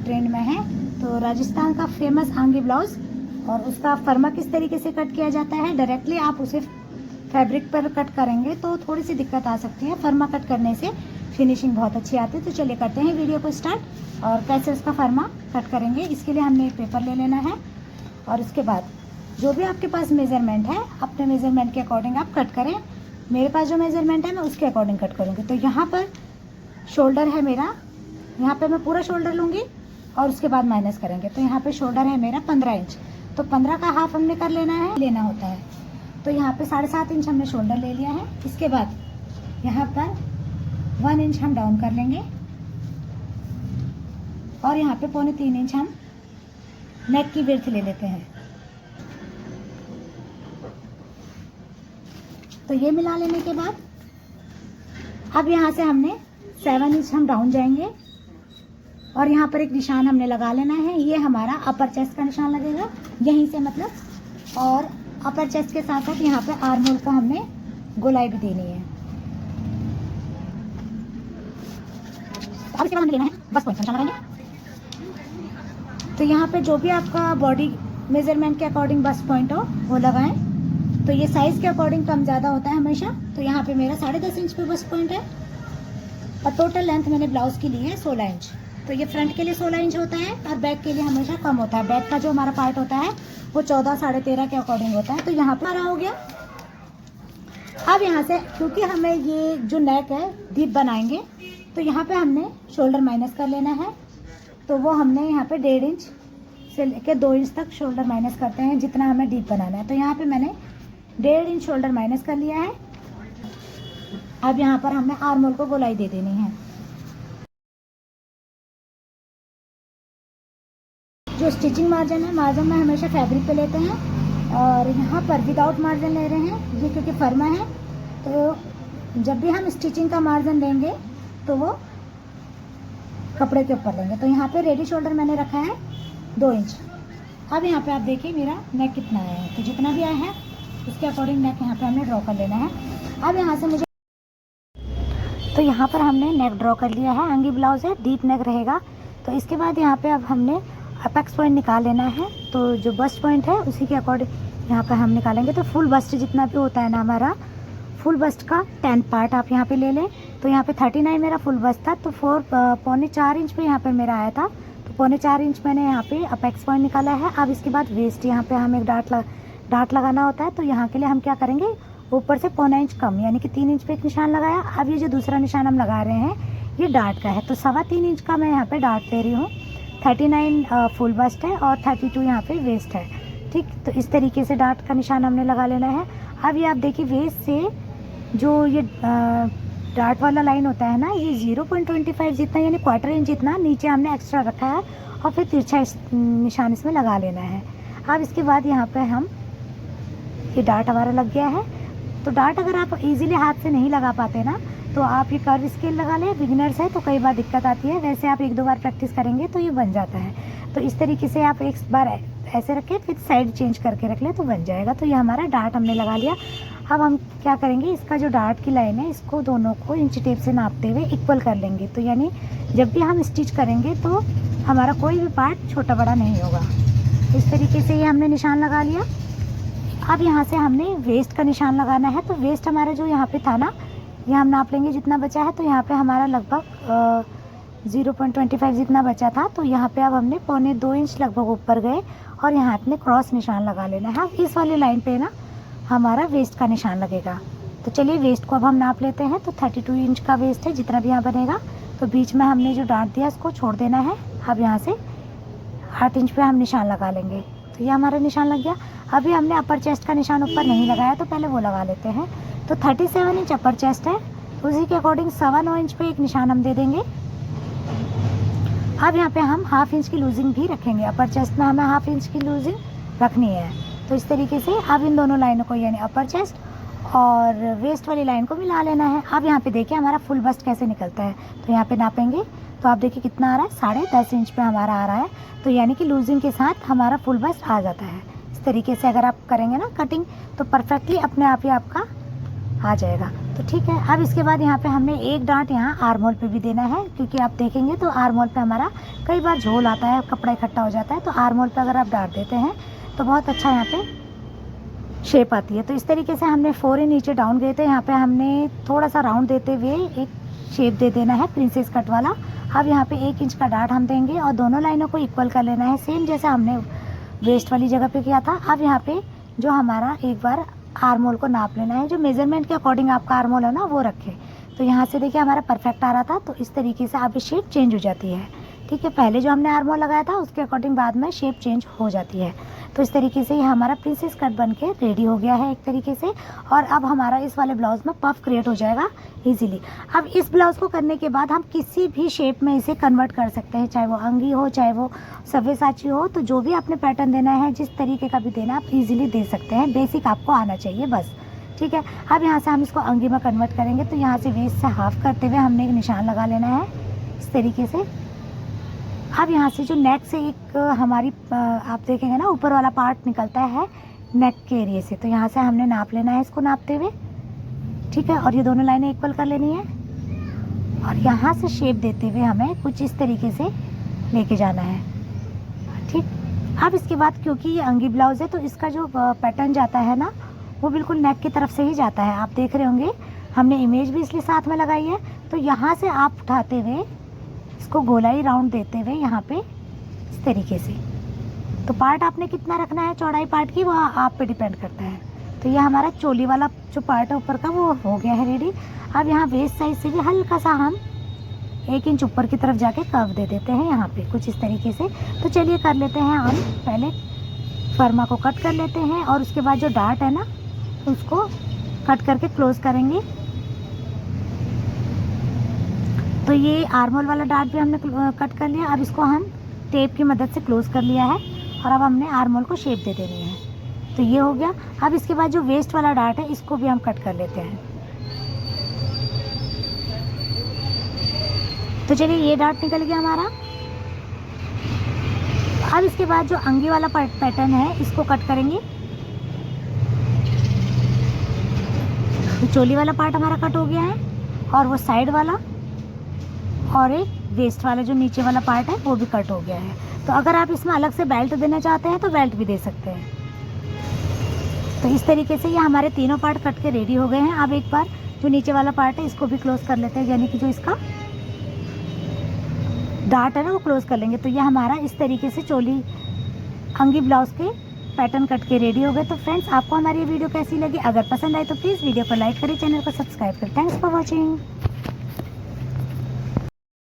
Trend में है। तो राजस्थान का फेमस आंगी ब्लाउज, और उसका फर्मा किस तरीके से कट किया जाता है, डायरेक्टली आप उसे फैब्रिक पर कट करेंगे तो थोड़ी सी दिक्कत आ सकती है। फर्मा कट करने से फिनिशिंग बहुत अच्छी आती है। तो चलिए करते हैं वीडियो को स्टार्ट और कैसे उसका फर्मा कट करेंगे। इसके लिए हमने एक पेपर ले लेना है और उसके बाद जो भी आपके पास मेज़रमेंट है, अपने मेज़रमेंट के अकॉर्डिंग आप कट करें। मेरे पास जो मेज़रमेंट है मैं उसके अकॉर्डिंग कट करूँगी। तो यहाँ पर शोल्डर है मेरा, यहाँ पे मैं पूरा शोल्डर लूँगी और उसके बाद माइनस करेंगे। तो यहाँ पे शोल्डर है मेरा 15 इंच, तो 15 का हाफ हमने कर लेना होता है। तो यहाँ पे 7.5 इंच हमने शोल्डर ले लिया है। इसके बाद यहाँ पर 1 इंच हम डाउन कर लेंगे और यहाँ पे 2.25 इंच हम नेक की विड्थ ले लेते हैं। तो ये मिला लेने के बाद अब यहाँ से हमने 7 इंच हम डाउन जाएंगे और यहाँ पर एक निशान हमने लगा लेना है। ये हमारा अपर चेस्ट का निशान लगेगा यहीं से, मतलब, और अपर चेस्ट के साथ साथ यहाँ पे आर्म होल को हमने गोलाई भी देनी है। अब इसके बाद हमें लेना है बस पॉइंट का निशान लगाएंगे। तो यहाँ पे जो भी आपका बॉडी मेजरमेंट के अकॉर्डिंग बस पॉइंट हो वो लगाएं। तो ये साइज के अकॉर्डिंग कम ज़्यादा होता है हमेशा। तो यहाँ पे मेरा 10.5 इंच पे बस पॉइंट है और टोटल लेंथ मैंने ब्लाउज की ली है 16 इंच। तो ये फ्रंट के लिए 16 इंच होता है और बैक के लिए हमेशा कम होता है। बैक का जो हमारा पार्ट होता है वो 14 साढ़े 13 के अकॉर्डिंग होता है। तो यहाँ पे हमारा हो गया। अब यहाँ से क्योंकि हमें ये जो नेक है डीप बनाएंगे, तो यहाँ पे हमने शोल्डर माइनस कर लेना है। तो वो हमने यहाँ पे 1.5 इंच से लेकर 2 इंच तक शोल्डर माइनस करते हैं, जितना हमें डीप बनाना है। तो यहाँ पे मैंने 1.5 इंच शोल्डर माइनस कर लिया है। अब यहाँ पर हमने आर्म होल को गोलाई दे देनी है। जो स्टिचिंग मार्जिन है, मार्जिन में हमेशा फैब्रिक पे लेते हैं और यहाँ पर विदाउट मार्जिन ले रहे हैं ये, क्योंकि फर्मा है। तो जब भी हम स्टिचिंग का मार्जिन लेंगे तो वो कपड़े के ऊपर लेंगे। तो यहाँ पे रेडी शोल्डर मैंने रखा है 2 इंच। अब यहाँ पे आप देखिए मेरा नेक कितना आया है। तो जितना भी आया है उसके अकॉर्डिंग नेक यहाँ पे हमने ड्रॉ कर लेना है। अब यहाँ से मुझे, तो यहाँ पर हमने नेक ड्रॉ कर लिया है। आंगी ब्लाउज है, डीप नेक रहेगा। तो इसके बाद यहाँ पे अब हमने अपेक्स पॉइंट निकाल लेना है। तो जो बस्ट पॉइंट है उसी के अकॉर्डिंग यहाँ पर हम निकालेंगे। तो फुल बस्ट जितना भी होता है ना हमारा, फुल बस्ट का 10 पार्ट आप यहाँ पे ले लें। तो यहाँ पे 39 मेरा फुल बस्ट था, तो 4.25 इंच पे यहाँ पे मेरा आया था। तो 4.25 इंच मैंने यहाँ पे अपेक्स पॉइंट निकाला है। अब इसके बाद वेस्ट यहाँ पे हमें डार्ट लगाना होता है। तो यहाँ के लिए हम क्या करेंगे, ऊपर से 0.25 इंच कम, यानी कि 3 इंच पे एक निशान लगाया। अब ये जो दूसरा निशान हम लगा रहे हैं ये डार्ट का है। तो 3.25 इंच का मैं यहाँ पे डार्ट दे रही हूँ। 39 फुल बस्ट है और 32 यहाँ पे वेस्ट है। ठीक, तो इस तरीके से डार्ट का निशान हमने लगा लेना है। अब ये आप देखिए वेस्ट से जो ये डार्ट वाला लाइन होता है ना, ये 0.25 जितना, यानी 1/4 इंच जितना नीचे हमने एक्स्ट्रा रखा है और फिर तिरछा निशान इसमें लगा लेना है। अब इसके बाद यहाँ पे हम, ये डार्ट हमारा लग गया है। तो डार्ट अगर आप इजीली हाथ से नहीं लगा पाते ना, तो आप ये कर्व स्केल लगा लें। बिगिनर्स है तो कई बार दिक्कत आती है, वैसे आप 1-2 बार प्रैक्टिस करेंगे तो ये बन जाता है। तो इस तरीके से आप एक बार ऐसे रखें, फिर साइड चेंज करके रख लें तो बन जाएगा। तो ये हमारा डार्ट हमने लगा लिया। अब हम क्या करेंगे, इसका जो डार्ट की लाइन है इसको दोनों को इंच टेप से नापते हुए इक्वल कर लेंगे। तो यानी जब भी हम स्टिच करेंगे तो हमारा कोई भी पार्ट छोटा बड़ा नहीं होगा। इस तरीके से ये हमने निशान लगा लिया। अब यहाँ से हमने वेस्ट का निशान लगाना है। तो वेस्ट हमारा जो यहाँ पे था ना, ये हम नाप लेंगे जितना बचा है। तो यहाँ पे हमारा लगभग 0.25 जितना बचा था। तो यहाँ पे अब हमने 1.25 इंच लगभग ऊपर गए और यहाँ अपने क्रॉस निशान लगा लेना है। इस वाली लाइन पे ना हमारा वेस्ट का निशान लगेगा। तो चलिए वेस्ट को अब हम नाप लेते हैं। तो 32 इंच का वेस्ट है जितना भी यहाँ बनेगा। तो बीच में हमने जो डांट दिया उसको छोड़ देना है। अब यहाँ से 8 इंच पे हम निशान लगा लेंगे। तो ये हमारा निशान लग गया। अभी हमने अपर चेस्ट का निशान ऊपर नहीं लगाया, तो पहले वो लगा लेते हैं। तो 37 इंच अपर चेस्ट है, उसी के अकॉर्डिंग 9.25 इंच पे एक निशान हम दे देंगे। अब यहाँ पे हम 1/2 इंच की लूजिंग भी रखेंगे। अपर चेस्ट में हमें 1/2 इंच की लूजिंग रखनी है। तो इस तरीके से अब इन दोनों लाइनों को, यानी अपर चेस्ट और वेस्ट वाली लाइन को मिला लेना है। अब यहाँ पे देखिए हमारा फुल बस्ट कैसे निकलता है। तो यहाँ पे नापेंगे तो आप देखिए कितना आ रहा है, 10.5 इंच पे हमारा आ रहा है। तो यानी कि लूजिंग के साथ हमारा फुल बस्ट आ जाता है। इस तरीके से अगर आप करेंगे ना कटिंग, तो परफेक्टली अपने आप ही आपका आ जाएगा। तो ठीक है। अब इसके बाद यहाँ पे हमने एक डांट यहाँ आर्म होल पे भी देना है, क्योंकि आप देखेंगे तो आर्म होल पे हमारा कई बार झोल आता है, कपड़ा इकट्ठा हो जाता है, तो आर्म होल पे अगर आप डांट देते हैं तो बहुत अच्छा यहाँ पे शेप आती है। तो इस तरीके से हमने 4 इंच नीचे डाउन गए थे, यहाँ पे हमने थोड़ा सा राउंड देते हुए एक शेप दे देना है प्रिंसेस कट वाला। अब यहाँ पे 1 इंच का डार्ट हम देंगे और दोनों लाइनों को इक्वल कर लेना है, सेम जैसे हमने वेस्ट वाली जगह पे किया था। अब यहाँ पे जो हमारा एक बार आर्म होल को नाप लेना है, जो मेजरमेंट के अकॉर्डिंग आपका आर्म होल है ना वो रखें। तो यहाँ से देखिए हमारा परफेक्ट आ रहा था, तो इस तरीके से आप शेप चेंज हो जाती है। ठीक है, पहले जो हमने आर्म होल लगाया था उसके अकॉर्डिंग बाद में शेप चेंज हो जाती है। तो इस तरीके से ये हमारा प्रिंसेस कट बन के रेडी हो गया है एक तरीके से। और अब हमारा इस वाले ब्लाउज में पफ क्रिएट हो जाएगा इजीली। अब इस ब्लाउज को करने के बाद हम किसी भी शेप में इसे कन्वर्ट कर सकते हैं, चाहे वो अंगी हो, चाहे वो सव्यसाची हो। तो जो भी आपने पैटर्न देना है, जिस तरीके का भी देना, आप इजीली दे सकते हैं। बेसिक आपको आना चाहिए बस। ठीक है, अब यहाँ से हम इसको अंगी में कन्वर्ट करेंगे। तो यहाँ से वेस्ट से हाफ करते हुए हमने एक निशान लगा लेना है इस तरीके से। अब यहाँ से जो नेक से एक हमारी आप देखेंगे ना ऊपर वाला पार्ट निकलता है नेक के एरिए से, तो यहाँ से हमने नाप लेना है इसको नापते हुए। ठीक है, और ये दोनों लाइनें इक्वल कर लेनी है और यहाँ से शेप देते हुए हमें कुछ इस तरीके से लेके जाना है। ठीक, अब इसके बाद क्योंकि ये अंगी ब्लाउज है तो इसका जो पैटर्न जाता है ना वो बिल्कुल नेक की तरफ से ही जाता है। आप देख रहे होंगे हमने इमेज भी इसलिए साथ में लगाई है। तो यहाँ से आप उठाते हुए इसको गोलाई राउंड देते हुए यहाँ पे इस तरीके से, तो पार्ट आपने कितना रखना है चौड़ाई पार्ट की, वो आप पे डिपेंड करता है। तो ये हमारा चोली वाला जो पार्ट है ऊपर का वो हो गया है रेडी। अब यहाँ वेस्ट साइड से भी हल्का सा हम 1 इंच ऊपर की तरफ जाके कर्व दे देते हैं यहाँ पे कुछ इस तरीके से। तो चलिए कर लेते हैं हम पहले फर्मा को कट कर लेते हैं और उसके बाद जो डार्ट है ना उसको कट करके क्लोज करेंगे। तो ये आर्म होल वाला डार्ट भी हमने कट कर लिया। अब इसको हम टेप की मदद से क्लोज कर लिया है और अब हमने आर्म होल को शेप दे देनी है। तो ये हो गया। अब इसके बाद जो वेस्ट वाला डार्ट है इसको भी हम कट कर लेते हैं। तो चलिए ये डार्ट निकल गया हमारा। अब इसके बाद जो अंगी वाला पैटर्न है इसको कट करेंगे। तो चोली वाला पार्ट हमारा कट हो गया है और वो साइड वाला और एक वेस्ट वाला जो नीचे वाला पार्ट है वो भी कट हो गया है। तो अगर आप इसमें अलग से बेल्ट देना चाहते हैं तो बेल्ट भी दे सकते हैं। तो इस तरीके से ये हमारे तीनों पार्ट कट के रेडी हो गए हैं। अब एक बार जो नीचे वाला पार्ट है इसको भी क्लोज कर लेते हैं, यानी कि जो इसका डार्ट है ना वो क्लोज कर लेंगे। तो ये हमारा इस तरीके से चोली अंगी ब्लाउज के पैटर्न कट के रेडी हो गए। तो फ्रेंड्स आपको हमारी ये वीडियो कैसी लगी? अगर पसंद आए तो प्लीज़ वीडियो को लाइक करें, चैनल को सब्सक्राइब करें। Thanks for watching.